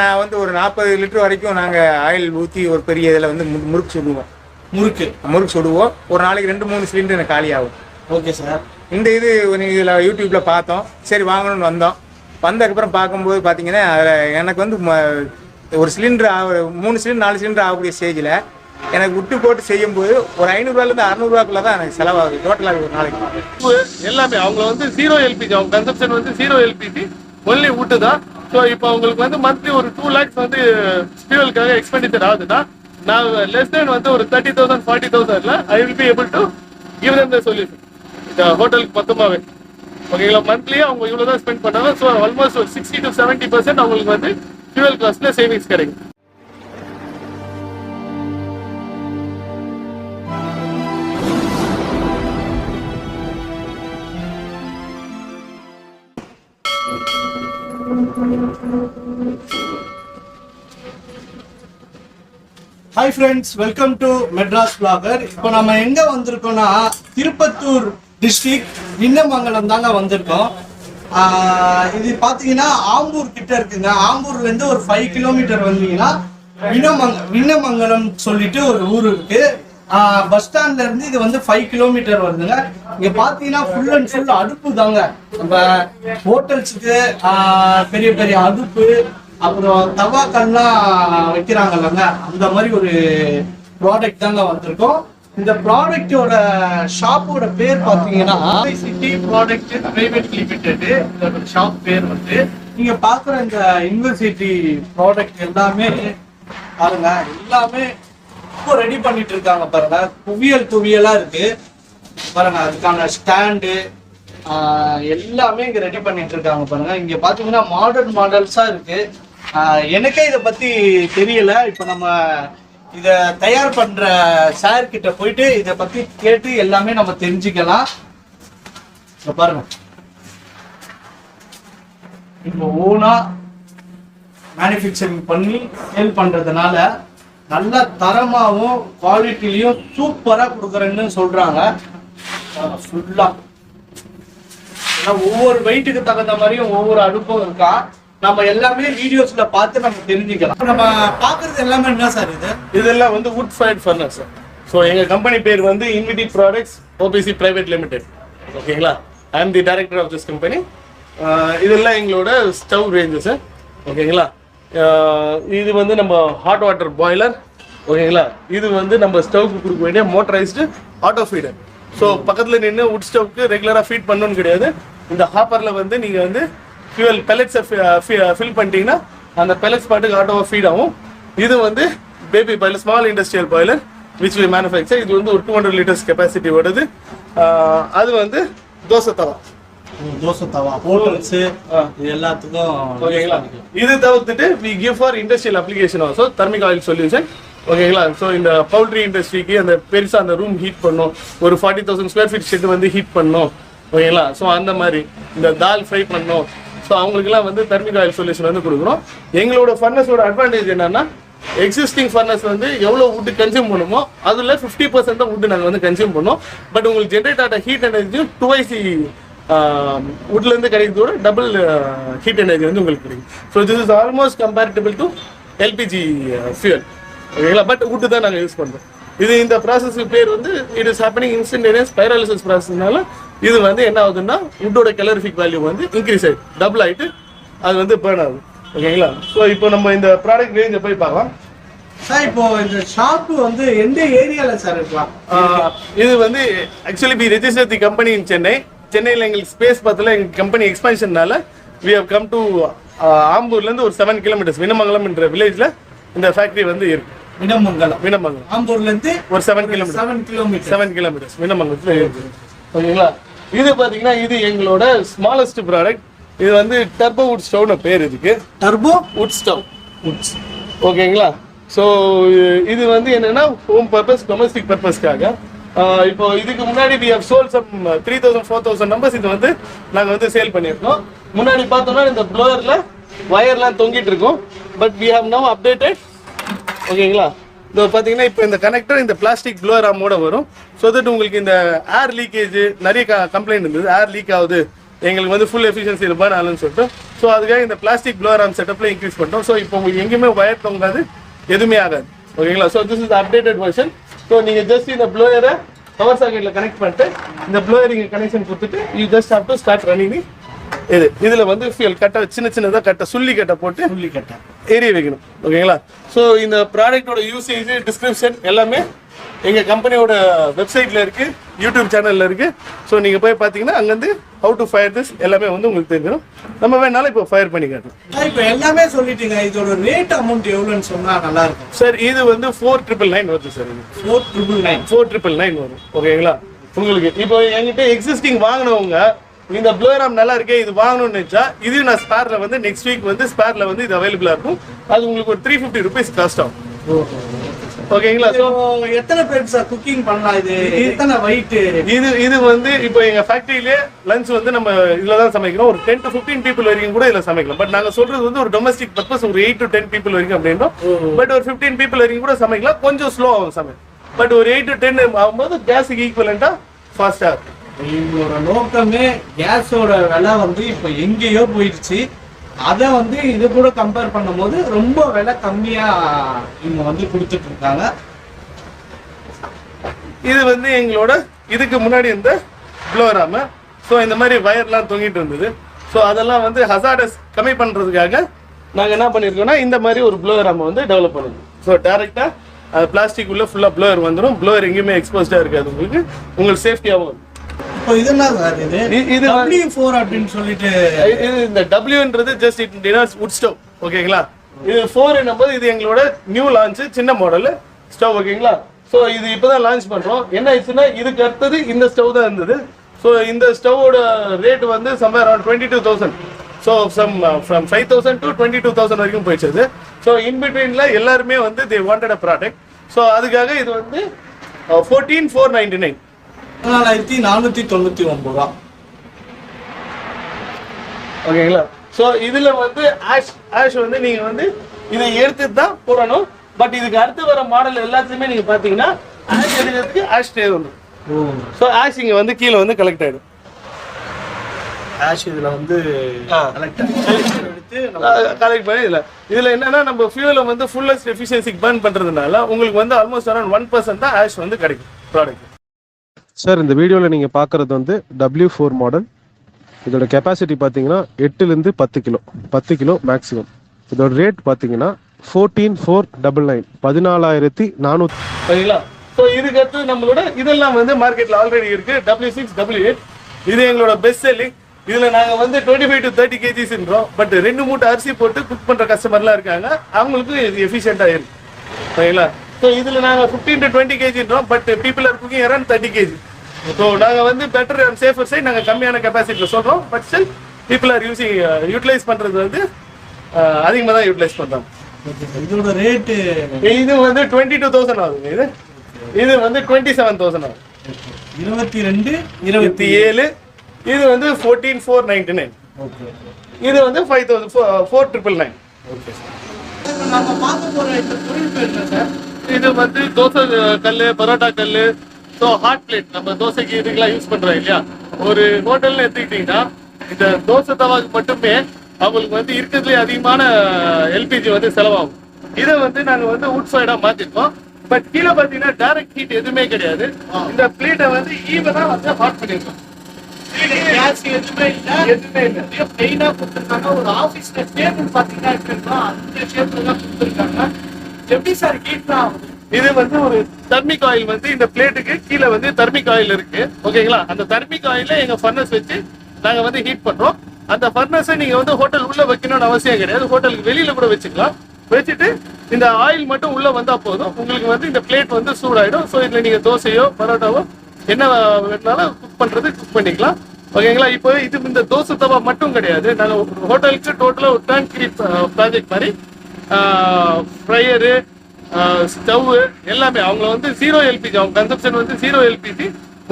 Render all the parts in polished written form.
நான் வந்து ஒரு 40 லிட்டர் வரைக்கும் நாங்கள் ஆயில் ஊற்றி ஒரு பெரிய இதில் வந்து முறுக்கு சுடுவோம். முறுக்கு சுடுவோம். ஒரு நாளைக்கு 2-3 சிலிண்டர் எனக்கு காலி ஆகும். Okay sir. இந்த இது இதில் யூடியூப்பில் பார்த்தோம், சரி வாங்கணும்னு வந்தோம். வந்ததுக்கப்புறம் பார்க்கும்போது பார்த்தீங்கன்னா அதில் எனக்கு வந்து ஒரு சிலிண்டர் 3 சிலிண்டர் 4 சிலிண்டர் ஆகக்கூடிய ஸ்டேஜில் எனக்கு விட்டு போட்டு செய்யும்போது ஒரு 500ரூவாலேருந்து 600ரூவாக்குள்ள தான் எனக்கு செலவாகுது டோட்டலாக ஒரு நாளைக்கு. எல்லாமே அவங்க வந்து 0 LPG, அவங்க கன்சப்ஷன் வந்து 0 LPG ஒன்லி விட்டு தான். ஸோ இப்போ அவங்களுக்கு வந்து மந்த்லி ஒரு 2 lakhs வந்து ஃபியூவலுக்காக எக்ஸ்பெண்டிச்சர் ஆகுதுன்னா, நான் லெஸ் தென் வந்து ஒரு 30,000 40,000ல I will be able to give them the solution இந்த ஹோட்டலுக்கு மொத்தமாகவே. ஓகேங்களா, மந்த்லியே அவங்க இவ்வளோ தான் ஸ்பெண்ட் பண்ணாங்க. ஸோ ஆல்மோஸ்ட் ஒரு 60 to 70% அவங்களுக்கு வந்து ஃபியூவல் காஸ்ட்ல சேவிங்ஸ் கிடைக்கும். Hi friends, welcome to Madras blogger. இப்போ நம்ம எங்க வந்திருக்கோம்னா திருப்பத்தூர் டிஸ்ட்ரிக்ட் விண்ணமங்கலம் தாங்க வந்திருக்கோம். இது பாத்தீங்கன்னா ஆம்பூர் கிட்ட இருக்குங்க. ஆம்பூர்ல இருந்து ஒரு 5 கிலோமீட்டர் வந்தீங்கன்னா விண்ணமங்கலம் சொல்லிட்டு ஒரு ஊர் இருக்கு. பஸ் ஸ்டாண்ட்ல இருந்து இது வந்து 5 கிலோமீட்டர் வருதுங்க. இங்க பாத்தீங்கன்னா ஃபுல் அண்ட் ஃபுல் அடுப்பு தாங்க. நம்ம ஹோட்டல்ஸுக்கு பெரிய பெரிய அடுப்பு, அப்புறம் தவாக்கள்லாம் வைக்கிறாங்கல்லங்க, அந்த மாதிரி ஒரு ப்ராடக்ட் தாங்க வந்திருக்கோம். இந்த ப்ராடக்டோட ஷாப்போட பேர் பாத்தீங்கன்னா சிட்டி ப்ராடக்ட் பிரைவேட் லிமிடெட். இதோட ஷாப் பேர் வந்து நீங்க பாக்குற இந்த யூனிவர்சிட்டி ப்ராடக்ட் எல்லாமே பாருங்க, எல்லாமே இப்போ ரெடி பண்ணிட்டு இருக்காங்க பாருங்க. துவியலா இருக்கு பாருங்க. அதுக்கான ஸ்டாண்டு எல்லாமே இங்க ரெடி பண்ணிட்டு இருக்காங்க பாருங்க. இங்க பாத்தீங்கன்னா மாடல்ஸா இருக்கு. எனக்கே இதை பத்தி தெரியல. இப்ப நம்ம இத தயார் பண்ற சார் கிட்ட போயிட்டு இதை பத்தி கேட்டு எல்லாமே நம்ம தெரிஞ்சுக்கலாம். பாருங்க, இப்போ ஓனா மேனுஃபேக்சரிங் பண்ணி சேல் பண்றதுனால நல்ல தரமாவும் குவாலிட்டிலையும் சூப்பரா கொடுக்குறேன்னு சொல்றாங்க. ஃபுல்லா ஒவ்வொரு வெயிட்டுக்கு தகுந்த மாதிரியும் ஒவ்வொரு அடுப்பும் இருக்கா. நம்ம எல்லாமே வீடியோஸ்ல பார்த்து நம்ம தெரிஞ்சுக்கலாம். நம்ம பாக்குறது எல்லாமே என்ன சார் இது? இதெல்லாம் வந்து வுட் ஃபயர்ட் ஃபர்னஸ். ஸோ எங்க கம்பெனி பேர் வந்து Inviti products OPC private limited. ஓகேங்களா, I am the director of this company. இதெல்லாம் எங்களோட ஸ்டவ் ரேஞ்சஸ். ஓகேங்களா, இது வந்து நம்ம ஹாட் வாட்டர் பாய்லர். ஓகேங்களா, இது வந்து நம்ம ஸ்டவ்க்கு கொடுக்க வேண்டிய மோட்டரைஸ்டு ஆட்டோ ஃபீடர். ஸோ பக்கத்தில் நின்று வுட் ஸ்டவ்க்கு ரெகுலராக ஃபீட் பண்ணணும்னு கிடையாது. இந்த ஹாப்பரில் வந்து நீங்கள் வந்து ஃபியூவல் பெல்லட்ஸை ஃபில் பண்ணிட்டீங்கன்னா அந்த பெல்லட்ஸ் பாட்டுக்கு ஆட்டோவாக ஃபீட் ஆகும். இது வந்து baby boiler, small industrial boiler which we manufacture. இது வந்து ஒரு 200 liters கெப்பாசிட்டி வருது. அது வந்து தோசை தவா ஹோட்டல்ஸ் எல்லாத்துக்கும். ஓகேங்களா, இது தவிர்த்துட்டு we give for industrial application also thermic oil solution. ஓகேங்களா, ஸோ இந்த பவுல்ட்ரி இண்டஸ்ட்ரிக்கு அந்த பெருசாக அந்த ரூம் ஹீட் பண்ணும், ஒரு 40,000 square feet ஷெட் வந்து ஹீட் பண்ணும். ஓகேங்களா, ஸோ அந்த மாதிரி இந்த தால் ஃப்ரை பண்ணோம். ஸோ அவங்களுக்குலாம் வந்து தெர்மிக் ஆயில் சொல்யூஷன் வந்து கொடுக்குறோம். எங்களோட ஃபர்னஸோட அட்வான்டேஜ் என்னன்னா, எக்ஸிஸ்டிங் ஃபர்னஸ் வந்து எவ்வளோ வுட்டு கன்சியூம் பண்ணுமோ அதில் 50% தான் வுட்டு நாங்கள் வந்து கன்சியூம் பண்ணோம். பட் உங்களுக்கு ஜென்ரேட் ஆகிற ஹீட் எனர்ஜியும் 2IC வுட்லேருந்து கிடைக்கிறதோட டபுள் ஹீட் எனர்ஜி வந்து உங்களுக்கு கிடைக்கும். So this is almost comparable to LPG fuel. ஓகேங்களா, பட் வுட்டு தான் நாங்கள் யூஸ் பண்ணுறோம். இது இந்த ப்ராசஸ்க்கு பேர் வந்து it is happening instantaneous pyrolysis ப்ராசஸ்னால இது வந்து என்ன ஆகுதுன்னா வுட்டோட கலரிஃபிக் வேல்யூ வந்து இன்க்ரீஸ் ஆகிட்டு டபுள் ஆகிட்டு அது வந்து பேர்ன் ஆகுது. ஓகேங்களா, ஸோ இப்போ நம்ம இந்த ப்ராடக்ட் ரேஞ்சை போய் பார்க்கலாம். சார், இப்போ இந்த ஷாப் வந்து எந்த ஏரியால சார் இருக்கலாம்? இது வந்து actually we register the company in Chennai. சென்னையில் எங்களுக்கு ஸ்பேஸ் பார்த்தல எங்கள் கம்பெனி எக்ஸ்பான்ஷன்னால வி ஹவ் கம் டு ஆம்பூர்லேருந்து ஒரு 7 கிலோமீட்டர்ஸ் விண்ணமங்கலம் என்ற வில்லேஜில் இந்த ஃபேக்ட்ரி வந்து இருக்கு. விண்ணமங்கலம் ஆம்பூர்லேருந்து ஒரு 7 கிலோமீட்டர்ஸ் விண்ணமங்கலத்தில் இருக்கு. ஓகேங்களா, இது பார்த்தீங்கன்னா இது எங்களோட ஸ்மாலஸ்ட் ப்ராடக்ட். இது வந்து டர்போ வுட் ஸ்டவ்னு பேர். இதுக்கு டர்போ வுட் ஸ்டவ். ஓகேங்களா, ஸோ இது வந்து என்னன்னா ஹோம் பர்பஸ், டொமஸ்டிக் பர்பஸ்க்காக. இப்போ இதுக்கு முன்னாடி we have sold some 3,000-4,000 numbers. இது வந்து நாங்கள் வந்து சேல் பண்ணியிருக்கோம். முன்னாடி பார்த்தோம்னா இந்த ப்ளோயரில் வயர்லாம் தொங்கிட்டு இருக்கும். But we have now updated. ஓகேங்களா, இது பார்த்தீங்கன்னா இப்போ இந்த கனெக்டர் இந்த பிளாஸ்டிக் ப்ளோயர் ஆமோட வரும். ஸோ தட் உங்களுக்கு இந்த ஏர் லீக்கேஜ் நிறைய கம்ப்ளைண்ட் இருந்தது, ஏர் லீக் ஆகுது எங்களுக்கு வந்து ஃபுல் எஃபிஷியன்சியில் பேர்ன் ஆகலன்னு சொல்லிட்டு ஸோ அதுக்காக இந்த பிளாஸ்டிக் ப்ளோவர் ஆர்ம் செட்டப்பில் இன்க்ரீஸ் பண்ணிட்டோம். ஸோ இப்போ உங்களுக்கு எங்கேயுமே வயர் தொங்காது, எதுவுமே ஆகாது. ஓகேங்களா? So this is updated version. So நீங்கள் ஜஸ்ட் இந்த ப்ளோயரை பவர் சாக்கெட்டில் கனெக்ட் பண்ணிட்டு இந்த ப்ளோயர் இங்கே கனெக்ஷன் கொடுத்துட்டு you just have to start running இதில் வந்து ஃபியூல் கட்டை சின்னதாக கட்டை சுள்ளி கட்டை போட்டு ஏரிய வைக்கணும். ஓகேங்களா? ஸோ இந்த ப்ராடக்டோட யூசேஜ் டிஸ்கிரிப்ஷன் எல்லாமே எங்கள் கம்பெனியோட வெப்சைட்டில் இருக்குது, யூடியூப் சேனலில் இருக்குது. ஸோ நீங்கள் போய் பார்த்தீங்கன்னா அங்கேருந்து ஹவு டு ஃபயர் திஸ் எல்லாமே வந்து உங்களுக்கு தெரிஞ்சிடும். நம்ம வேணாலும் இப்போ ஃபயர் பண்ணி காட்டும். இப்போ எல்லாமே சொல்லிட்டீங்க, இதோட ரேட் அமௌண்ட் எவ்வளோன்னு சொன்னால் நல்லா இருக்கும் சார். இது வந்து 4999 வருது சார். இது 4999 வரும். ஓகேங்களா? உங்களுக்கு இப்போ என்கிட்ட எக்ஸிஸ்டிங் வாங்கினவங்க இந்த ப்ளோயர் ஆர்ம் நல்லா இருக்கே இது வாங்கணும்னு நினைச்சா இது நான் ஸ்பேர்ல வந்து நெக்ஸ்ட் வீக் வந்து ஸ்பேர்ல வந்து இது அவைலபிளா இருக்கும். அது உங்களுக்கு ஒரு 350 rupees காஸ்ட் ஆகும். ஓகேங்களா? ஸோ எத்தனை பேர் சார் குக்கிங் பண்ணலாம்? இது எத்தனை வெயிட்? இது வந்து இப்போ எங்க ஃபேக்டரியிலே லஞ்ச் வந்து நம்ம இதுல தான் சமைக்கிறோம். ஒரு 10 to 15 people வரைக்கும் கூட இதுல சமைக்கலாம். பட் நாங்க சொல்றது வந்து ஒரு டொமஸ்டிக் பர்பஸ் ஒரு 8 to 10 people வரைக்கும் அப்படின்றோம். பட் ஒரு 15 people வரைக்கும் கூட சமைக்கலாம். கொஞ்சம் ஸ்லோ ஆகும் சமையல். பட் ஒரு 8 to 10 ஆகும்போது கேஸுக்கு ஈக்குவலண்டா ஃபாஸ்டா இருக்கும். இவங்களோட நோக்கமே கேஸோட விலை வந்து இப்போ எங்கேயோ போயிடுச்சு. அதை வந்து இது கூட கம்பேர் பண்ணும்போது ரொம்ப விலை கம்மியா இவங்க வந்து கொடுத்துட்டு இருக்காங்க. இது வந்து எங்களோட இதுக்கு முன்னாடி இந்த ப்ளோவர் ஆர்ம். ஸோ இந்த மாதிரி வயர்லாம் தொங்கிட்டு இருந்தது. ஸோ அதெல்லாம் வந்து ஹசார்டஸ் கம்மி பண்ணுறதுக்காக நாங்கள் என்ன பண்ணியிருக்கோம்னா இந்த மாதிரி ஒரு ப்ளோவர் ஆர்ம் வந்து டெவலப் பண்ணிருக்கோம். ஸோ டேரெக்டாக பிளாஸ்டிக் உள்ள ஃபுல்லாக ப்ளோவர் வந்துடும். ப்ளோவர் எங்கேயுமே எக்ஸ்போஸ்டாக இருக்காது. உங்களுக்கு சேஃப்டியாகவும். இப்போ இது என்ன சார்? இது W4 அப்படின்னு சொல்லிட்டு இந்த Wன்றது ஜஸ்ட் இட் டினர்ஸ் வுட் ஸ்டவ். ஓகேங்களா? இது 4 என்னும்போது இது எங்களோட நியூ லான்ச் சின்ன மாடல் ஸ்டவ். ஓகேங்களா? ஸோ இது இப்போதான் லான்ச் பண்றோம். என்ன ஆயிடுச்சுன்னா இதுக்கு அடுத்தது இந்த ஸ்டவ் தான் இருந்தது. ஸோ இந்த ஸ்டவோட ரேட் வந்து somewhere around 22,000. So from 5,000 to 22,000 வரைக்கும் போயிடுச்சு. ஸோ இன் பிட்வீன்ல எல்லாருமே வந்து they wanted a product. So அதுக்காக இது வந்து 14,499 14,499 ஓகேங்களா? ஸோ இதுல வந்து ஆஷ் வந்து நீங்க வந்து இதை எடுத்துட்டு தான் போடணும். பட் இதுக்கு அடுத்து வர மாடல் எல்லாத்துலயுமே நீங்க பாத்தீங்கன்னா ஆஷ் எடுக்கிறதுக்கு ஆஷ் ட்ரே வந்து ஸோ ஆஷ் இங்க வந்து கீழே வந்து கலெக்ட் ஆயிடும். ஆஷ் இதுல வந்து கலெக்ட் பண்ணி இதுல என்னன்னா நம்ம ஃபியூலை வந்து ஃபுல்லஸ்ட் எஃபிஷியன்சிக்கு பர்ன் பண்றதுனால உங்களுக்கு வந்து ஆல்மோஸ்ட் அரௌண்ட் 1% தான் ஆஷ் வந்து கிடைக்கும் ப்ராடக்ட். சார் இந்த வீடியோவில் நீங்கள் பார்க்குறது வந்து W4 மாடல். இதோட கெப்பாசிட்டி பார்த்தீங்கன்னா 8லேருந்து 10 கிலோ 10 கிலோ மேக்ஸிமம். இதோட ரேட் பார்த்தீங்கன்னா 14,499 14,400. சரிங்களா? ஸோ இதுக்கு அடுத்து நம்மளோட இதெல்லாம் வந்து மார்க்கெட்டில் ஆல்ரெடி இருக்கு. W6 W8 இது எங்களோட பெஸ்ட் செல்லிங். இதில் நாங்கள் வந்து 25 to 30 kgsன்றோம். பட் 2 மூட்டை அரிசி போட்டு குக் பண்ணுற கஸ்டமர்லாம் இருக்காங்க. அவங்களுக்கு இது எஃபிஷியண்டாக இருக்கு. சரிங்களா? ஸோ இதில் நாங்கள் 15 to 20 kgன்றோம். But people are cooking around 30 kg. So நாங்கள் வந்து பெட்டர் அண்ட் சேஃபர் சைட் நாங்கள் கம்மியான கெப்பாசிட்டியில் சொல்கிறோம். But still people are utilise பண்ணுறது வந்து அதிகமாக தான் யூட்டிலைஸ் பண்ணுறாங்க. இதோட ரேட்டு இது வந்து 22,000 ஆகுது. இது வந்து 27,000 ஆகும். 22, 27. இது வந்து 14,499. இது வந்து 4,999. நம்ம பார்க்க போற இந்த பொருள் பேர் என்ன சார்? இது வந்து தோசை கல், பரோட்டா கல், ஸோ ஹாட் பிளேட் நம்ம தோசைக்கு இதுக்கெல்லாம் யூஸ் பண்றோம் இல்லையா? ஒரு ஹோட்டல்னு எடுத்துக்கிட்டீங்கன்னா இந்த தோசை தவாக்கு மட்டுமே அவங்களுக்கு வந்து இருக்கிறதுலே அதிகமான எல்பிஜி வந்து செலவாகும். இதை வந்து நாங்கள் வந்து வுட் சைடா மாத்திருக்கோம். பட் கீழே பார்த்தீங்கன்னா டைரக்ட் ஹீட் எதுவுமே கிடையாது. இந்த பிளேட்டை வந்து ஈவனா வந்து ஹாட் பண்ணிருக்கோம். கேஸ் எதுவுமே இல்லை. பிளெயினா கொடுத்துருக்காங்க. ஒரு ஆஃபீஸ்ல டேபிள் பார்த்தீங்கன்னா இருக்குன்னா அந்த ஷேப்ல தான் கொடுத்துருக்காங்க. எப்படி சார் ஹீட் தான்? இது வந்து ஒரு தெர்மிக் ஆயில் வந்து இந்த பிளேட்டுக்கு கீழே வந்து தெர்மிக் ஆயில் இருக்கு. ஓகேங்களா? அந்த தெர்மிக் ஆயில எங்க ஃபர்னஸ் வச்சு நாங்க வந்து ஹீட் பண்றோம். அந்த ஃபர்னஸை நீங்க வந்து ஹோட்டல் உள்ள வைக்கணும்னு அவசியம் கிடையாது. ஹோட்டலுக்கு வெளியில கூட வச்சுக்கலாம். வச்சுட்டு இந்த ஆயில் மட்டும் உள்ள வந்தா போதும். உங்களுக்கு வந்து இந்த பிளேட் வந்து சூடாயிடும். ஸோ இதுல நீங்க தோசையோ பரோட்டாவோ என்ன வேணாலும் குக் பண்ணிக்கலாம். ஓகேங்களா? இப்போ இது இந்த தோசை தவா மட்டும் கிடையாது. நாங்கள் ஹோட்டலுக்கு டோட்டலாக ஒரு டர்ன்கி ப்ராஜெக்ட் மாதிரி ஃப்ரையரு, ஸ்டவ் எல்லாமே அவங்க வந்து 0 LPG. அவங்க கன்சப்ஷன் வந்து 0 LPG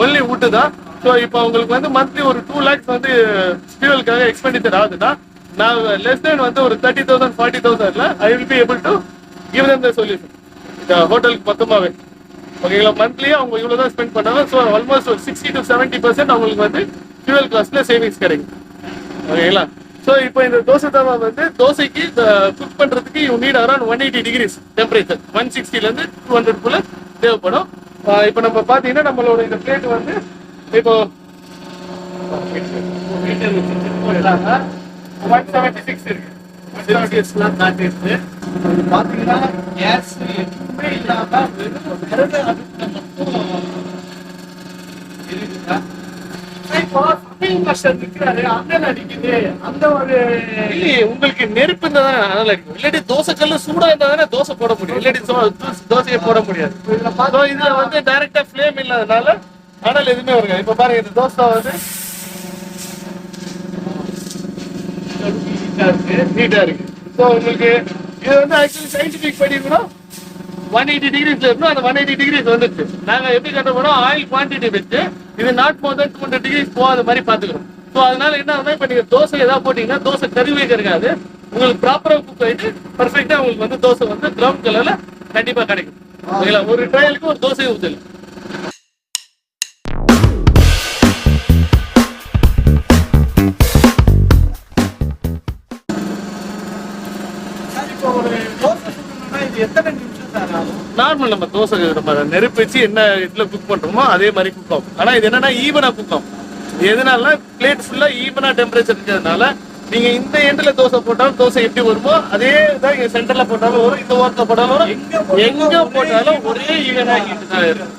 ஒன்லி வுட்டு தான். ஸோ இப்போ அவங்களுக்கு வந்து மந்த்லி ஒரு 2 lakhs வந்து ஃபியூவலுக்காக எக்ஸ்பெண்டிச்சர் ஆகுதுன்னா நான் லெஸ் தென் வந்து ஒரு 30,000 40,000ல I will be able to give them the solution இந்த ஹோட்டலுக்கு மொத்தமாகவே. ஓகேங்களா? மந்த்லி அவங்க இவ்வளோ தான் ஸ்பெண்ட் பண்ணாங்க. ஸோ ஆல்மோஸ்ட் ஒரு 60 to 70% அவங்களுக்கு வந்து ஃபியூவல் காஸ்ட்ல சேவிங்ஸ் கிடைக்கும். ஓகேங்களா. ஸோ இப்போ இந்த தோசை தவா வந்து தோசைக்கு குக் பண்ணுறதுக்கு you need around 180 degrees temperature, 160லேருந்து 200 தேவைப்படும். இப்போ நம்ம பார்த்தீங்கன்னா நம்மளோட இந்த பிளேட் வந்து இப்போ 176 இருக்கு. 176 காட்டிருக்கு. பார்த்தீங்கன்னா கேஸ் எதுவுமே இல்லாம வெறும் விறகு அடுப்புல மட்டும் இருக்குங்க. இப்போ சமையல் மாஸ்டர் இருக்கிறாரு, அண்ணன் அடிக்குது அந்த ஒரு இல்லையே, உங்களுக்கு நெருப்பு இருந்தா தானே அனல் அடிக்கும். இல்லாட்டி தோசை கல்லு சூடா இருந்தா தானே தோசை போட முடியும், இல்லாட்டி தோசையை போட முடியாது. So இதுல வந்து டைரக்டா ஃப்ளேம் இல்லாதனால அனல் எதுவுமே வருங்க. இப்ப பாருங்க இந்த தோசை வந்து நீட்டா இருக்கு. ஸோ உங்களுக்கு இது வந்து ஆக்சுவலி சயின்டிபிக் படி கூட 180 degrees இருக்கணும். அந்த 180 degrees வந்துச்சு. நாங்க எப்படி கண்டுபிடிச்சோம், ஆயில் குவான்டிட்டி வச்சு இது நாட் மோர் தென் 200 degrees போகாத மாதிரி பாத்துக்கிறோம். ஸோ அதனால என்ன ஆகுதுன்னா, இப்போ நீங்க தோசை ஏதாவது போட்டீங்கன்னா தோசை கருவே இருக்காது, உங்களுக்கு ப்ராப்பரா குக் ஆயிட்டு பர்ஃபெக்டா உங்களுக்கு வந்து தோசை வந்து ப்ரௌன் கலர்ல கண்டிப்பா கிடைக்கும். ஓகேங்களா, ஒரு ட்ரையலுக்கு ஒரு தோசையை ஊத்தல. இப்போ ஒரு தோசை சுடணும்னா இது எத்தனை நிமிஷம் சார் ஆகும்? நார்மல் நம்ம தோசை நம்ம நெருப்பு வச்சு என்ன இதுல குக் பண்றோமோ அதே மாதிரி குக் ஆகும். ஆனா இது என்னன்னா ஈவனா குக் ஆகும். எதனால பிளேட் ஃபுல்லா ஈவனா டெம்பரேச்சர் இருக்கிறதுனால நீங்க இந்த எண்ட்ல தோசை போட்டாலும் தோசை எப்படி வருமோ அதே தான் இங்க சென்டர்ல போட்டாலும் வரும், இந்த ஓரத்துல போட்டாலும் வரும், எங்க போட்டாலும் ஒரே ஈவனா ஹீட் தான் இருக்கும்.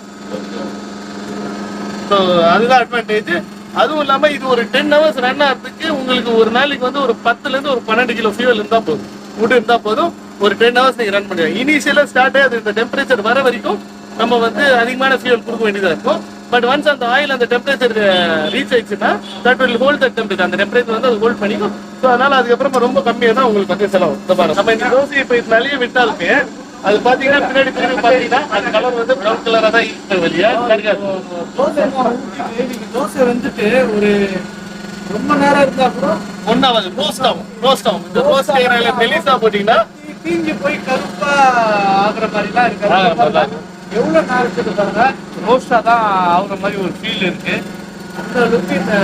ஸோ அதுதான் அட்வான்டேஜ். அதுவும் இல்லாம இது ஒரு 10 hours ரன் ஆகிறதுக்கு உங்களுக்கு ஒரு நாளைக்கு வந்து ஒரு 10 இருந்து ஒரு 12 கிலோ ஃபியூவல் இருந்தா போதும், ஃபுட் இருந்தா போதும். ஒரு 10 hours நீங்க ரன் பண்ணுவீங்க. இனிஷியலா ஸ்டார்ட் அது இந்த டெம்பரேச்சர் வர வரைக்கும் நம்ம வந்து அதிகமான ஃபியூவல் கொடுக்க வேண்டியதா இருக்கும். பட் ஒன்ஸ் அந்த ஆயில் அந்த டெம்பரேச்சர் ரீச் ஆயிடுச்சுன்னா that will hold that temperature, அந்த டெம்பரேச்சர் வந்து அது ஹோல்ட் பண்ணிக்கும். ஸோ அதனால அதுக்கப்புறம் ரொம்ப கம்மியாக தான் உங்களுக்கு வந்து செலவு. நம்ம இந்த தோசை இப்போ இதனாலேயே விட்டாலுமே அது பாத்தீங்கன்னா பின்னாடி திரும்பி பாத்தீங்கன்னா அந்த கலர் வந்து ப்ரௌன் கலரா தான் இருக்கும் வெளியே. தோசை ஊத்திட்டு நீங்க தோசை வந்துட்டு ஒரு ரொம்ப நேரம் இருந்தா கூட ஒன்னாவது ரோஸ்ட் ஆகும். இந்த ரோஸ்ட் செய்யறாங்க மெலிசா போட்டீங்கன்னா தீஞ்சு போய் கருப்பா ஆகுற மாதிரிலாம் இருக்காது. எவ்வளவு நேரத்துக்கு பாருங்க ரோஸ்டா தான் ஆகுற மாதிரி ஒரு ஃபீல் இருக்கு. அந்த அளவுக்கு இந்த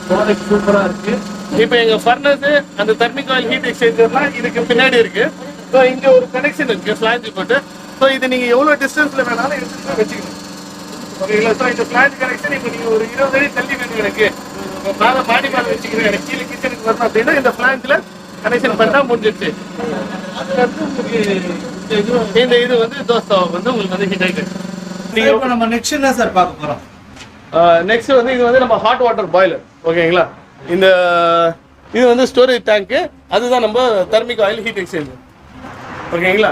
ப்ராடக்ட் சூப்பரா இருக்கு. இப்போ எங்க ஃபர்னஸ் அந்த தெர்மிக் ஆயில் ஹீட் எக்ஸ்சேஞ்சர்லாம் இதுக்கு பின்னாடி இருக்கு. ஸோ இங்க ஒரு கனெக்ஷன் இருக்கு ஃபிளாஞ்ச் போட்டு. ஸோ இது நீங்க எவ்வளவு டிஸ்டன்ஸ்ல வேணாலும் எடுத்துட்டு வச்சுக்கணும். ஓகேங்களா. ஸோ இந்த ஃபிளாஞ்ச் கனெக்ஷன் இப்போ நீங்க ஒரு 20 அடி தள்ளி வேணும், எனக்கு மேலே மாடி மேலே வச்சுக்கிறேன், எனக்கு கீழே கிச்சனுக்கு வரணும் அப்படின்னா இந்த ஃபிளாஞ்சில் கனெக்ஷன் பண்ணா முடிஞ்சிருச்சு. இந்த இது வந்து தோசை வந்து உங்களுக்கு வந்து ஹீட் ஆகிட்டு. இப்போ நம்ம நெக்ஸ்ட் என்ன சார் பார்க்க போறோம்? நெக்ஸ்ட் வந்து இது வந்து நம்ம ஹாட் வாட்டர் பாய்லர். ஓகேங்களா. இந்த இது வந்து ஸ்டோரேஜ் டேங்க்கு, அதுதான் நம்ம தெர்மிக் ஆயில் ஹீட் எக்ஸ்சேஞ்சர். ஓகேங்களா.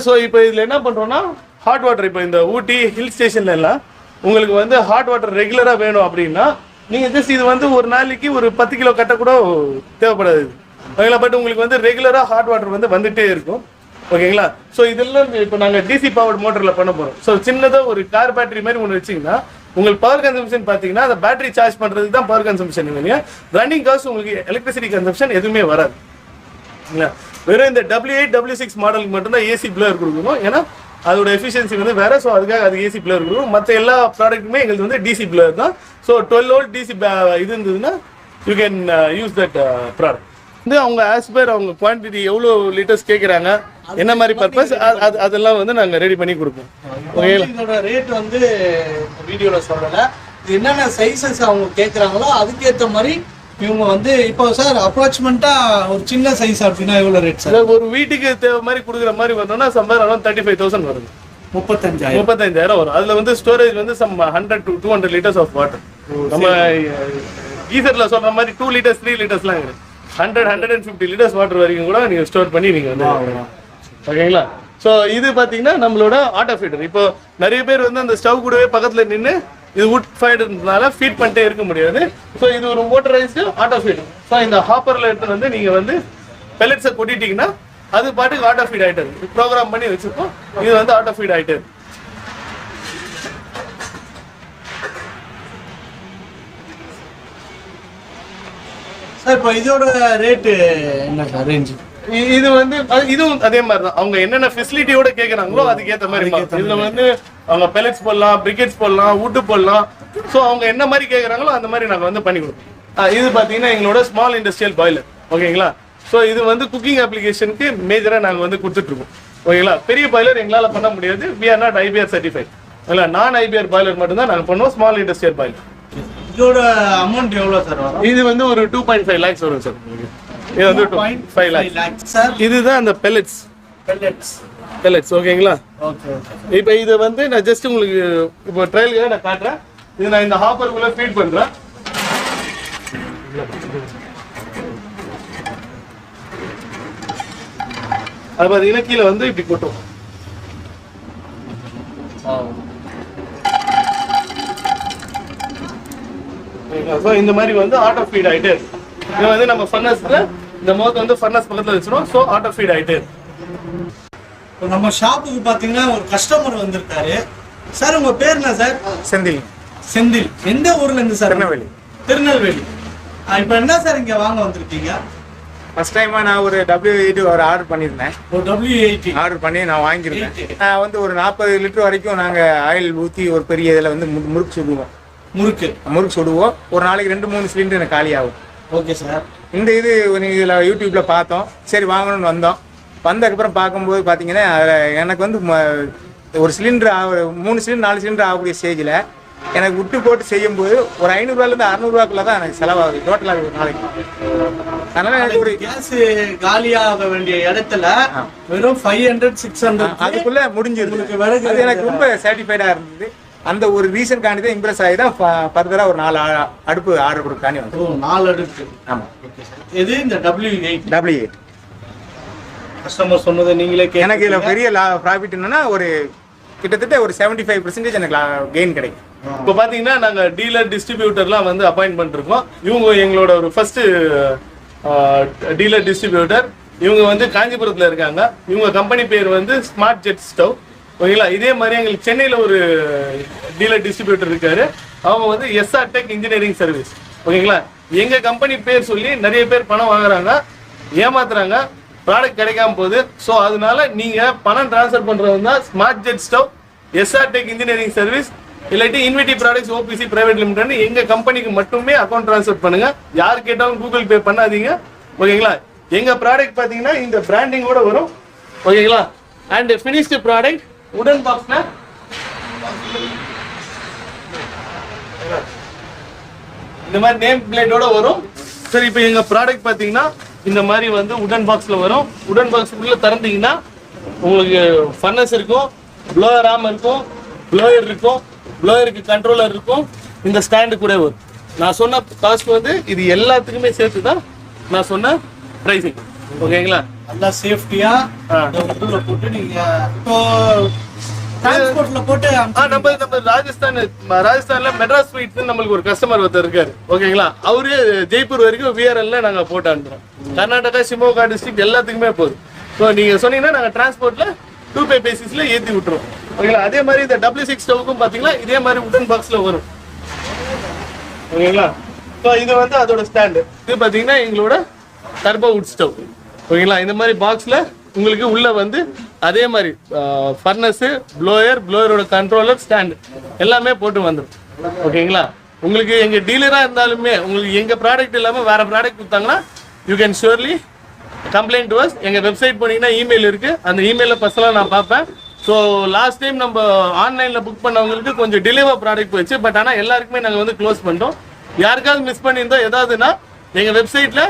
ஸோ இப்போ இதில் என்ன பண்ணுறோன்னா ஹாட் வாட்டர், இப்போ இந்த ஊட்டி ஹில் ஸ்டேஷன்ல எல்லாம் உங்களுக்கு வந்து ஹாட் வாட்டர் ரெகுலராக வேணும் அப்படின்னா நீங்கள் ஜஸ்ட் இது வந்து ஒரு நாளைக்கு ஒரு 10 கிலோ கட்ட கூட தேவைப்படாது. ஓகேங்களா. பட் உங்களுக்கு வந்து ரெகுலராக ஹாட் வாட்டர் வந்து வந்துட்டே இருக்கும். ஓகேங்களா. ஸோ இதெல்லாம் இப்போ நாங்கள் டிசி பவர்ட் மோட்டரில் பண்ண போகிறோம். ஸோ சின்னதாக ஒரு கார் பேட்டரி மாதிரி ஒன்று வச்சிங்கன்னா உங்களுக்கு பவர் கன்சம்ஷன் பார்த்தீங்கன்னா அந்த பேட்டரி சார்ஜ் பண்ணுறதுக்கு தான் பவர் கன்சம்ஷன் இல்லையா. ரன்னிங் காஸ்ட் உங்களுக்கு எலக்ட்ரிசிட்டி கன்சம்ஷன் எதுவுமே வராது. இல்லைங்களா. வெறும் இந்த W8 W6 மாடலுக்கு மட்டும்தான் ஏசி பிளேயர் கொடுக்கணும். ஏன்னா அதோட எஃபிஷியன்சி வந்து வேற. ஸோ அதுக்காக அது ஏசி பிளேயர் கொடுக்கணும். மற்ற எல்லா ப்ராடக்ட்டுமே எங்களுக்கு வந்து டிசி பிளேயர் தான். ஸோ 12 volt டிசி இது இருந்ததுன்னா you can use that product. வந்து அவங்க ஆஸ்பர் அவங்க குவான்டிட்டி எவ்வளோ லிட்டர்ஸ் கேட்குறாங்க, என்ன மாதிரி பர்பஸ், அதெல்லாம் வந்து நாங்கள் ரெடி பண்ணி கொடுப்போம். ஓகேங்களா. இதோட ரேட் வந்து வீடியோல சொல்லலை. இது என்னென்ன சைஸஸ் அவங்க கேட்குறாங்களோ அதுக்கேற்ற மாதிரி இவங்க வந்து இப்போ சார் அப்ராக்சிமெண்டா ஒரு சின்ன சைஸ் அப்படின்னா எவ்வளோ ரேட் சார்? ஒரு வீட்டுக்கு தேவை மாதிரி கொடுக்குற மாதிரி வரணும்னா சம்பர் அரௌண்ட் 35,000 வருது. 35,000 வரும். அதுல வந்து ஸ்டோரேஜ் வந்து some 100 to 200 liters of water. நம்ம கீசர்ல சொல்ற மாதிரி 2 liters 3 litersலாம் இருக்கு. 100-150 liters வாட்டர் வரைக்கும் கூட நீங்க ஸ்டோர் பண்ணி நீங்க வந்து ஓகேங்களா. ஸோ இது பார்த்தீங்கன்னா நம்மளோட ஆட்டோ ஃபீடர். இப்போ நிறைய பேர் வந்து அந்த ஸ்டவ் கூடவே பக்கத்தில் நின்று இது வுட் ஃபைடுனால ஃபீட் பண்ணிட்டே இருக்க முடியாது. ஸோ இது ஒரு மோட்டரைஸ்டு ஆட்டோ ஃபீடர். ஸோ இந்த ஹாப்பரில் எடுத்து வந்து நீங்கள் வந்து பெல்லட்ஸை கொட்டிட்டீங்கன்னா அது பாட்டுக்கு ஆட்டோ ஃபீட் ஆகிட்டு இருக்கு. ப்ரோக்ராம் பண்ணி வச்சுருக்கோம். இது வந்து ஆட்டோ ஃபீட் ஆகிட்டு இருக்கு. சார் இப்போ இதோட ரேட்டு என்ன சார் ரேஞ்சு? இது வந்து இதுவும் அதே மாதிரி தான். அவங்க என்னென்ன ஃபெசிலிட்டியோட கேட்குறாங்களோ அதுக்கேற்ற மாதிரி. இதில் வந்து அவங்க பெல்லட்ஸ் போடலாம், பிரிக்கெட்ஸ் போடலாம், வுட்டு போடலாம். ஸோ அவங்க என்ன மாதிரி கேட்குறாங்களோ அந்த மாதிரி நாங்கள் வந்து பண்ணி கொடுப்போம். இது பார்த்தீங்கன்னா எங்களோட ஸ்மால் இண்டஸ்ட்ரியல் பாய்லர் ஓகேங்களா. ஸோ இது வந்து குக்கிங் அப்ளிகேஷனுக்கு மேஜராக நாங்கள் வந்து கொடுத்துட்ருக்கோம் ஓகேங்களா. பெரிய பாய்லர் எங்களால் பண்ண முடியாது, we are not IBR certified ஓகேங்களா. நான் ஐபிஆர் பாய்லர் மட்டும்தான் நாங்கள் பண்ணுவோம், ஸ்மால் இண்டஸ்ட்ரியல் பாய்லர். இதோட அமௌண்ட் எவ்வளோ சார் வரும்? இது வந்து ஒரு 2.5 lakhs வரும் சார். இது வந்து 2.5 lakhs சார். இதுதான் அந்த பெல்லட்ஸ் ஓகேங்களா. ஓகே. இப்போ இது வந்து நான் ஜஸ்ட் உங்களுக்கு இப்போ ட்ரையலுக்காக நான் காட்டுறேன். இது நான் இந்த ஹாப்பருக்குள்ள ஃபீட் பண்ணுறேன். அது பார்த்தீங்கன்னா கீழே வந்து இப்படி கொட்டும். ஸோ இந்த மாதிரி வந்து ஆட்டோ ஃபீட் ஆகிட்டே இருக்கு. இது வந்து நம்ம ஃபர்னஸ்ல இந்த மோத் வந்து ஃபர்னஸ் பக்கத்தில் வச்சிடும். ஸோ ஆட்டோ ஃபீட் ஆகிட்டே இருக்கு. இப்போ நம்ம ஷாப்புக்கு பார்த்தீங்கன்னா ஒரு கஸ்டமர் வந்திருக்காரு. சார் உங்க பேர் என்ன சார்? செந்தில். செந்தில். எந்த ஊர்ல இருந்து சார்? திருநெல்வேலி. திருநெல்வேலி. இப்போ என்ன சார் இங்க வாங்க வந்திருக்கீங்க? ஃபர்ஸ்ட் டைமாக நான் ஒரு W80 ஒரு ஆர்டர் பண்ணியிருந்தேன். ஒரு W80 ஆர்டர் பண்ணி நான் வாங்கியிருந்தேன். நான் வந்து ஒரு 40 லிட்டர் வரைக்கும் நாங்கள் ஆயில் ஊற்றி ஒரு பெரிய இதில் வந்து முறுக்கு சுடுவோம். முறுக்கு சுடுவோம். ஒரு நாளைக்கு 2-3 சிலிண்டர் எனக்கு காலி ஆகும். Okay sir. இந்த இது இதில் யூடியூப்பில் பார்த்தோம், சரி வாங்கணும்னு வந்தோம். வந்ததுக்கப்புறம் பார்க்கும்போது பார்த்தீங்கன்னா அதில் எனக்கு வந்து ஒரு சிலிண்டர் 3 சிலிண்டர் 4 சிலிண்டர் ஆகக்கூடிய ஸ்டேஜில் எனக்கு விட்டு போட்டு செய்யும்போது ஒரு 500 600 தான் எனக்கு செலவாகுது டோட்டலாக ஒரு நாளைக்கு. அதனால எனக்கு ஒரு கேஸ் காலியாக வேண்டிய இடத்துல வெறும் 500-600 அதுக்குள்ள முடிஞ்சிருது. அது எனக்கு ரொம்ப சாட்டிஸ்ஃபைடாக இருந்தது. அந்த ஒரு ரீசன் காண்டி தான் இம்ப்ரெஸ் ஆகி தான் ஃபர்தராக ஒரு 4 அடுப்பு ஆர்டர் கொடுக்கானே வந்து. 4 அடுப்பு. ஆமாம். இது இந்த W8 கஸ்டமர் சொன்னதை நீங்களே எனக்கு இதில் பெரிய ப்ராஃபிட் என்னன்னா ஒரு கிட்டத்தட்ட ஒரு 75% எனக்கு கெயின் கிடைக்கும். இப்போ பார்த்தீங்கன்னா நாங்கள் டீலர் டிஸ்ட்ரிபியூட்டர்லாம் வந்து அப்பாயின்ட் பண்ணிருக்கோம். இவங்க எங்களோட ஒரு ஃபர்ஸ்ட் டீலர் டிஸ்ட்ரிபியூட்டர். இவங்க வந்து காஞ்சிபுரத்தில் இருக்காங்க. இவங்க கம்பெனி பேர் வந்து ஸ்மார்ட் ஜெட் ஸ்டவ் ஓகேங்களா. இதே மாதிரி எங்களுக்கு சென்னையில் ஒரு டீலர் டிஸ்ட்ரிபியூட்டர் இருக்காரு. அவங்க வந்து SR Tech இன்ஜினியரிங் சர்வீஸ் ஓகேங்களா. எங்கள் கம்பெனி பேர் சொல்லி நிறைய பேர் பணம் வாங்குறாங்க, ஏமாத்துறாங்க, ப்ராடக்ட் கிடைக்காம போகுது. ஸோ அதனால நீங்கள் பணம் ட்ரான்ஸ்ஃபர் பண்ணுறது தான் smart jet stove, SR Tech engineering service, இல்லாட்டி Inviti products OPC private limited எங்கள் கம்பெனிக்கு மட்டுமே அக்கௌண்ட் ட்ரான்ஸ்ஃபர் பண்ணுங்க. யார் கேட்டாலும் கூகுள் பே பண்ணாதீங்க ஓகேங்களா. எங்கள் ப்ராடக்ட் பார்த்தீங்கன்னா இந்த பிராண்டிங்கோட வரும் ஓகேங்களா. அண்ட் ஃபினிஷ்டு ப்ராடக்ட் உடன் பாக்ஸ்ல இந்த மாதிரி நேம் பிளேட்டோட வரும். சரி, இப்போ எங்க ப்ராடக்ட் பார்த்தீங்கன்னா இந்த மாதிரி வந்து உடன் பாக்ஸ்ல வரும். உடன் பாக்ஸ்க்குள்ள திறந்தீங்கன்னா உங்களுக்கு ஃபர்னஸ் இருக்கும், ப்ளோயர் ஆர்ம் இருக்கும், ப்ளோயர் இருக்கும், ப்ளோயருக்கு கண்ட்ரோலர் இருக்கும், இந்த ஸ்டாண்டு கூட வரும். நான் சொன்ன காஸ்ட் வந்து இது எல்லாத்துக்குமே சேர்த்து தான் நான் சொன்ன ப்ரைஸிங் ஓகேங்களா. நல்லா சேஃப்டியா உள்ள போட்டு நீங்க இப்போ டிரான்ஸ்போர்ட்ல போட்டு நம்ம ராஜஸ்தான்ல மெட்ராஸ் ஸ்வீட்ஸ் நம்மளுக்கு ஒரு கஸ்டமர் ஒருத்தர் இருக்காரு ஓகேங்களா. அவரு ஜெய்ப்பூர் வரைக்கும் VRL நாங்க போட்டு அனுப்புறோம். கர்நாடகா ஷிமோகா டிஸ்ட்ரிக்ட் எல்லாத்துக்குமே போகுது. ஸோ நீங்க சொன்னீங்கன்னா நாங்க டிரான்ஸ்போர்ட்ல 2-pay பேசிஸ்ல ஏற்றி விட்டுருவோம் ஓகேங்களா. அதே மாதிரி இந்த W6 ஸ்டவ்வுக்கும் பாத்தீங்கன்னா இதே மாதிரி உடன் பாக்ஸ்ல வரும் ஓகேங்களா. ஸோ இது வந்து அதோட ஸ்டாண்டு. இது பாத்தீங்கன்னா எங்களோட டர்போ வுட் ஸ்டவ் ஓகேங்களா. இந்த மாதிரி பாக்ஸ்ல உங்களுக்கு உள்ள வந்து அதே மாதிரி ஃபர்னஸு, ப்ளோயரோட கண்ட்ரோலர், ஸ்டாண்டு எல்லாமே போட்டு வந்துடும் ஓகேங்களா. உங்களுக்கு எங்கள் டீலராக இருந்தாலுமே உங்களுக்கு எங்கள் ப்ராடக்ட் இல்லாமல் வேறு ப்ராடக்ட் கொடுத்தாங்கன்னா you can surely complaint to us. எங்கள் வெப்சைட் போனீங்கன்னா இமெயில் இருக்குது, அந்த இமெயிலில் பர்சனலாக நான் பார்ப்பேன். ஸோ லாஸ்ட் டைம் நம்ம ஆன்லைனில் புக் பண்ணவங்களுக்கு கொஞ்சம் டிலேவாக ப்ராடக்ட் போயிடுச்சு. பட் ஆனால் எல்லாருக்குமே நாங்கள் வந்து க்ளோஸ் பண்ணிட்டோம். யாருக்காவது மிஸ் பண்ணியிருந்தோம் ஏதாவதுன்னா எங்கள் வெப்சைட்டில்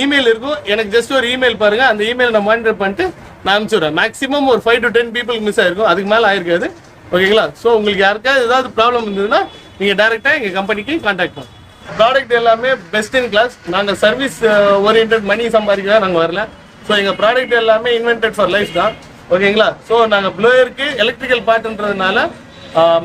இமெயில் இருக்கும், எனக்கு ஜஸ்ட் ஒரு இமெயில் பாருங்க, அந்த இமெயில் நான் மானிட்டர் பண்ணிட்டு நான் அனுப்பிச்சுடுறேன். மேக்ஸிமம் ஒரு 5 to 10 people மிஸ் ஆயிருக்கும், அதுக்கு மேலே ஆயிருக்காது ஓகேங்களா. ஸோ உங்களுக்கு யாருக்காவது ஏதாவது ப்ராப்ளம் இருந்ததுன்னா நீங்கள் டேரெக்டாக எங்கள் கம்பெனிக்கு கான்டாக்ட் பண்ணுங்க. ப்ராடக்ட் எல்லாமே பெஸ்ட் இன் கிளாஸ். நாங்கள் சர்வீஸ் ஓரியன்ட் மணி சம்பாதிக்க நாங்கள் வரல. ஸோ எங்கள் ப்ராடக்ட் எல்லாமே இன்வென்டட் ஃபார் லைஃப் தான் ஓகேங்களா. ஸோ நாங்கள் ப்ளோயருக்கு எலக்ட்ரிக்கல் பார்ட்ன்றதுனால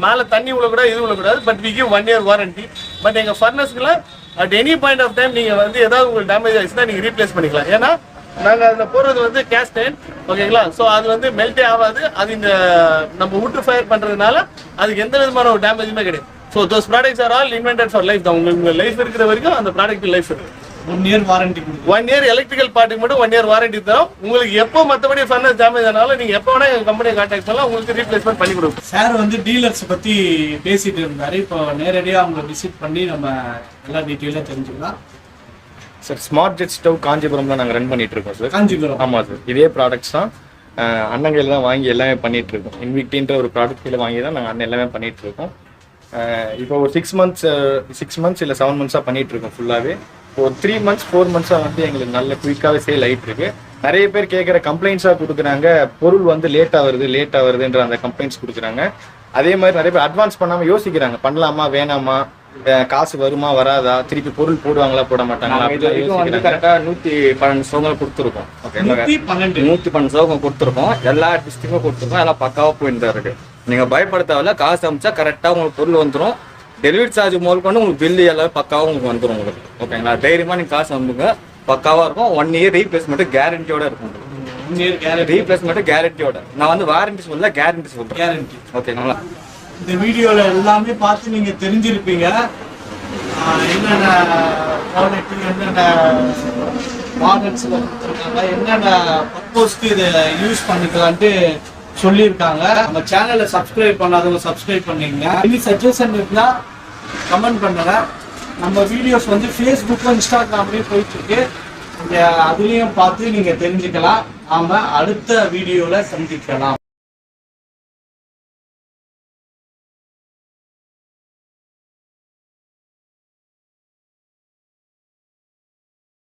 மேலே தண்ணி விழக்கூடாது, இது விழக்கூடாது. But we give 1 year warranty. But எங்கள் ஃபர்னஸ்க்குலாம் at any point of time நீங்கள் வந்து ஏதாவது உங்களுக்கு டேமேஜ் ஆயிடுச்சுன்னா நீங்கள் ரீப்ளேஸ் பண்ணிக்கலாம். ஏன்னா நாங்கள் அதில் போடுறது வந்து கேஸ்ட் அயர்ன் ஓகேங்களா. ஸோ அது வந்து மெல்ட்டே ஆகாது. அது இந்த நம்ம வுட் ஃபயர் பண்ணுறதுனால அதுக்கு எந்த விதமான ஒரு டேமேஜுமே கிடையாது. So those products are all invented for life தான். உங்களுக்கு லைஃப் இருக்கிற வரைக்கும் அந்த ப்ராடக்ட் லைஃப் இருக்கு. 1 இயர் வாரண்டி கொடுக்கும். 1 இயர் எலக்ட்ரிக்கல் பார்ட்டுக்கு மட்டும் 1 இயர் வாரண்டி தரும். உங்களுக்கு எப்போ மற்றபடி ஃபர்னஸ் டேமேஜ் ஆனாலும் நீங்க எப்போ வேணா எங்க கம்பெனியை கான்டாக்ட் பண்ணலாம், உங்களுக்கு ரீப்ளேஸ்மெண்ட் பண்ணி கொடுக்கும். சார் வந்து டீலர்ஸ் பத்தி பேசிட்டு இருந்தாரு. இப்போ நேரடியாக அவங்களை விசிட் பண்ணி நம்ம எல்லா டீட்டெயிலாக தெரிஞ்சுக்கலாம். சார் ஸ்மார்ட் ஜெட் ஸ்டவ் காஞ்சிபுரம்ல நாங்கள் ரன் பண்ணிட்டு இருக்கோம் சார். காஞ்சிபுரம். ஆமாம் சார், இதே ப்ராடக்ட்ஸ் தான் அண்ணங்கையில் தான் வாங்கி எல்லாமே பண்ணிட்டு இருக்கோம். இன்விக்டின்ற ஒரு ப்ராடக்ட் கீழே வாங்கி தான் நாங்கள் அண்ணன் எல்லாமே பண்ணிட்டு இருக்கோம். இப்போ ஒரு 6 மந்த்ஸ் இல்லை 7 மந்த்ஸாக பண்ணிட்டு இருக்கோம் ஃபுல்லாகவே. ஒரு 3 மந்த்ஸ் 4 மந்த்ஸாக வந்து எங்களுக்கு நல்ல குயிக்காகவே சேல் ஆகிட்டு இருக்கு. நிறைய பேர் கேட்குற கம்ப்ளைண்ட்ஸாக கொடுக்குறாங்க, பொருள் வந்து லேட்டாக வருதுன்ற அந்த கம்ப்ளைண்ட்ஸ் கொடுக்குறாங்க. அதே மாதிரி நிறைய பேர் அட்வான்ஸ் பண்ணாமல் யோசிக்கிறாங்க, பண்ணலாமா வேணாமா, காசு வருமா வராதா, திருப்பி பொருள் போடுவாங்களா போட மாட்டாங்களா. கரெக்டாக 112 சோகம் கொடுத்துருக்கோம். ஓகே, 112 சோகம் கொடுத்துருக்கோம். எல்லா டிஸ்ட்ரிக்டும் கொடுத்துருக்கோம். எல்லாம் பக்காவாக போயிட்டு தான் இருக்கு. நீங்கள் பயப்பட தேவையில்ல, காசு அமிச்சா கரெக்டாக உங்களுக்கு பொருள் வந்துடும். டெலிவரி சார்ஜ் முதல் கொண்டு உங்களுக்கு பில்லு எல்லாமே பக்காவாக உங்களுக்கு வந்துடும் உங்களுக்கு. ஓகேங்களா, தைரியமாக நீங்கள் காசு அனுப்புங்க, பக்காவாக இருக்கும். 1 இயர் ரீப்ளேஸ்மெண்ட் கேரண்டியோட இருக்கும். 1 இயர் கேரண்டி, ரீப்ளேஸ்மெண்ட் கேரண்டியோட. நான் வந்து வாரண்டி சொல்லல, கேரண்டி சொல்றேன். கேரண்டி. ஓகேங்களா, இந்த வீடியோவில் எல்லாமே பார்த்து நீங்கள் தெரிஞ்சிருப்பீங்க. என்னென்ன ப்ராடக்ட், என்னென்ன மாடல்ஸில் கொடுத்துருக்காங்க, என்னென்ன பர்பஸ்க்கு இதை யூஸ் பண்ணிக்கலான்ட்டு சொல்லியிருக்காங்க. நம்ம சேனலை சப்ஸ்கிரைப் பண்ணாதவங்க சப்ஸ்கிரைப் பண்ணிங்க. எனி சஜஷன் இருந்தால் கமெண்ட் பண்ணுங்க. நம்ம வீடியோஸ் வந்து ஃபேஸ்புக்கும் இன்ஸ்டாகிராம்லேயும் போயிட்டுருக்கு. அதுலேயும் பார்த்து நீங்கள் தெரிஞ்சுக்கலாம். நாம அடுத்த வீடியோவில் சந்திக்கலாம்.